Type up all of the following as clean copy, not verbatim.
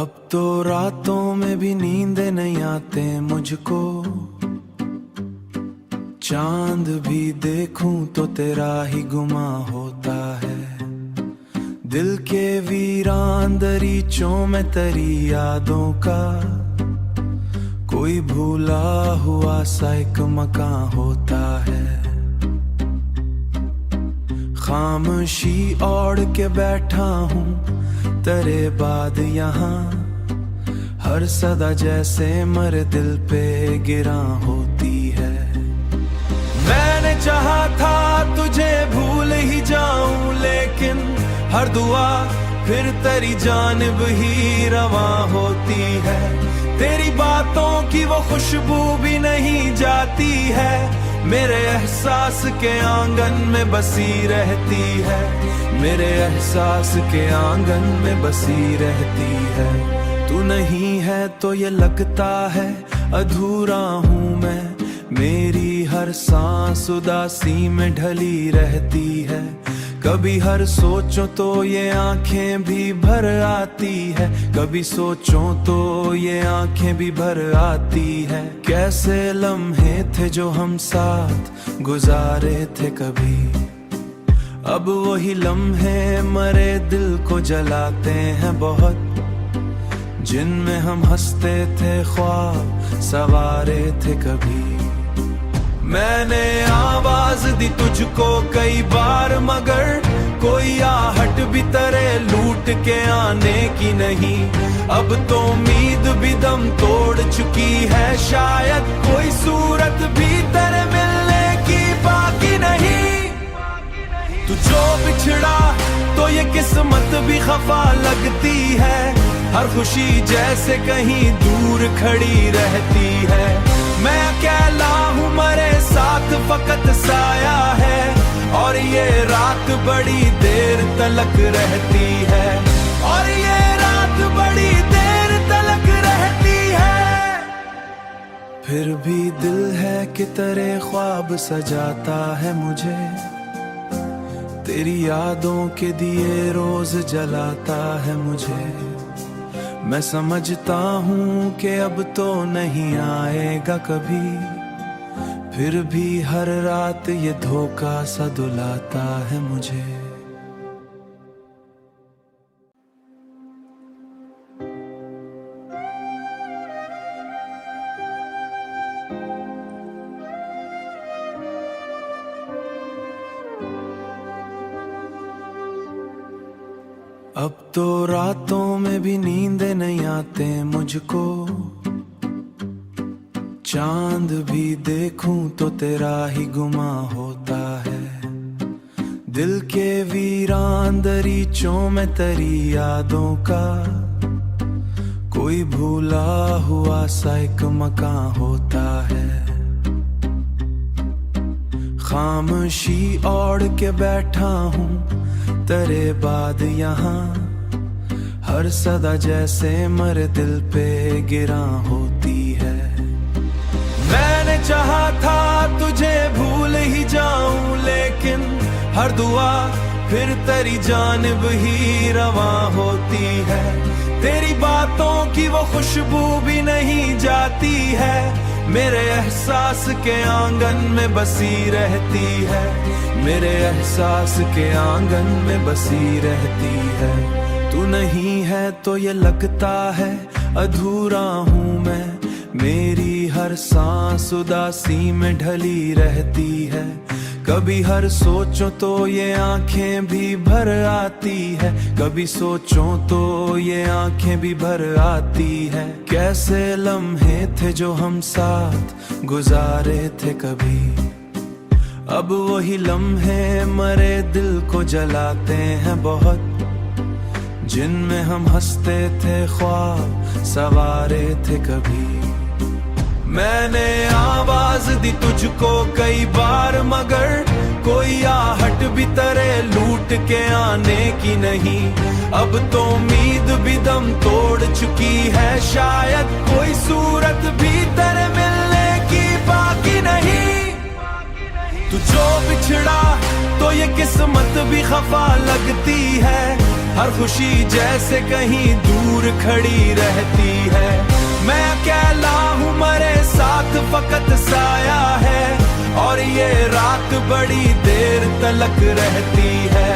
अब तो रातों में भी नींद नहीं आते मुझको, चांद भी देखूं तो तेरा ही गुमा होता है। दिल के वीरान दरीचों में तेरी यादों का कोई भूला हुआ सा एक मकान होता है। खामोशी ओढ़ के बैठा हूँ तेरे बाद यहाँ, हर सदा जैसे मरे दिल पे गिरा होती है। मैंने चाहा था तुझे भूल ही जाऊं, लेकिन हर दुआ फिर तेरी जानिब ही रवा होती है। तेरी बातों की वो खुशबू भी नहीं जाती है, मेरे एहसास के आंगन में बसी रहती है। मेरे एहसास के आंगन में बसी रहती है। तू नहीं है तो ये लगता है अधूरा हूँ मैं, मेरी हर सांस उदासी में ढली रहती है। कभी हर सोचो तो ये आंखें भी भर आती है, कभी सोचो तो ये आंखें भी भर आती है। कैसे लम्हे थे जो हम साथ गुजारे थे कभी, अब वही लम्हे मरे दिल को जलाते हैं बहुत। जिनमें हम हंसते थे ख्वाब सवारे थे कभी। मैंने आवाज दी तुझको कई बार, मगर कोई आहट भी तेरे लूट के आने की नहीं। अब तो उम्मीद भी दम तोड़ चुकी है, शायद कोई सूरत भी तेरे मिलने की बाकी नहीं। तू जो बिछड़ा तो ये किस्मत भी खफा लगती है, हर खुशी जैसे कहीं दूर खड़ी रहती है। मैं अकेला हूँ मरे साथ फकत साया है, और ये रात बड़ी देर तलक रहती है, और ये रात बड़ी देर तलक रहती है। फिर भी दिल है कि तेरे ख्वाब सजाता है मुझे, तेरी यादों के दिए रोज जलाता है मुझे। मैं समझता हूँ कि अब तो नहीं आएगा कभी, फिर भी हर रात ये धोखा सा दुलाता है मुझे। अब तो रातों में भी नींद नहीं आते मुझको, चांद भी देखूं तो तेरा ही गुमा होता है। दिल के वीरान दरीचों में तेरी यादों का कोई भूला हुआ सा एक मकान होता है। खामोशी ओढ़ के बैठा हूँ तेरे बाद यहाँ, हर सदा जैसे मरे दिल पे गिरा होती है। मैंने चाहा था तुझे भूल ही जाऊं, लेकिन हर दुआ फिर तेरी जानिब ही रवा होती है। तेरी बातों की वो खुशबू भी नहीं जाती है, मेरे एहसास के आंगन में बसी रहती है। मेरे एहसास के आंगन में बसी रहती है। तू नहीं है तो ये लगता है अधूरा हूँ मैं, मेरी हर सांस उदासी में ढली रहती है। कभी हर सोचो तो ये आंखें भी भर आती है, कभी सोचो तो ये आंखें भी भर आती है। कैसे लम्हे थे जो हम साथ गुजारे थे कभी, अब वही लम्हे मरे दिल को जलाते हैं बहुत। जिनमें हम हंसते थे ख्वाब सवारे थे कभी। मैंने आवाज दी तुझको कई बार, मगर कोई आहट भी तेरे लूट के आने की नहीं। अब तो उम्मीद भी दम तोड़ चुकी है, शायद कोई सूरत भी तेरे मिलने की बाकी नहीं। तू जो बिछड़ा तो ये किस्मत भी खफा लगती है, हर खुशी जैसे कहीं दूर खड़ी रहती है। मैं अकेला हूँ मरे साथ फकत साया है, और ये रात बड़ी देर तलक रहती है,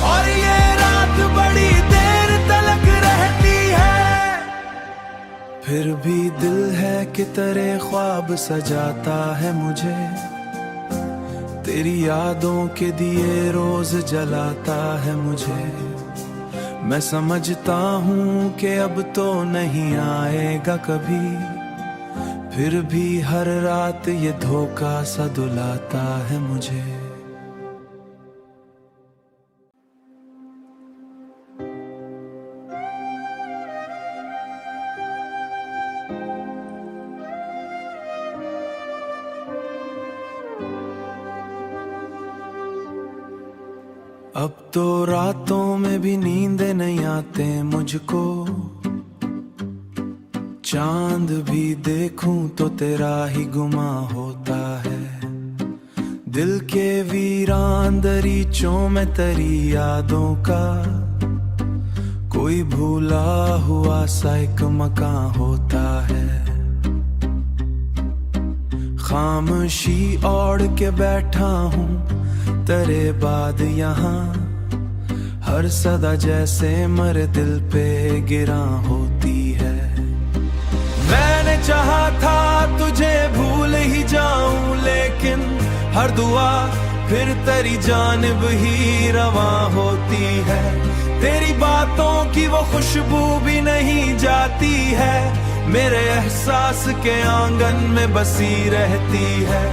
और ये रात बड़ी देर तलक रहती है। फिर भी दिल है कि तेरे ख्वाब सजाता है मुझे, तेरी यादों के दिए रोज जलाता है मुझे। मैं समझता हूँ कि अब तो नहीं आएगा कभी, फिर भी हर रात ये धोखा सा दुलाता है मुझे। अब तो रातों में भी नींद नहीं आते मुझको, चांद भी देखूं तो तेरा ही गुमा होता है। दिल के वीरान दरीचों में तेरी यादों का कोई भूला हुआ सा एक मकान होता है। खामोशी ओढ़ के बैठा हूँ तेरे बाद यहाँ, हर सदा जैसे मरे दिल पे गिरा होती है। मैंने चाहा था तुझे भूल ही जाऊं, लेकिन हर दुआ फिर तेरी जानिब ही रवा होती है। तेरी बातों की वो खुशबू भी नहीं जाती है, मेरे एहसास के आंगन में बसी रहती है,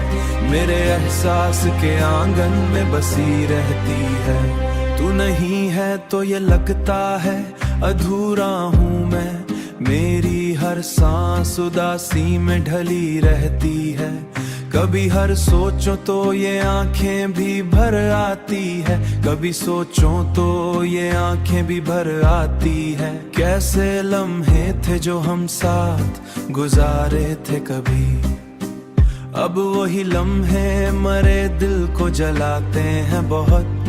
मेरे एहसास के आंगन में बसी रहती है। तू नहीं है तो ये लगता है अधूरा हूँ मैं, मेरी हर सांस उदासी में ढली रहती है। कभी हर सोचो तो ये आंखें भी भर आती है, कभी सोचो तो ये आंखें भी भर आती है। कैसे लम्हे थे जो हम साथ गुजारे थे कभी, अब वही लम्हे मरे दिल को जलाते हैं बहुत।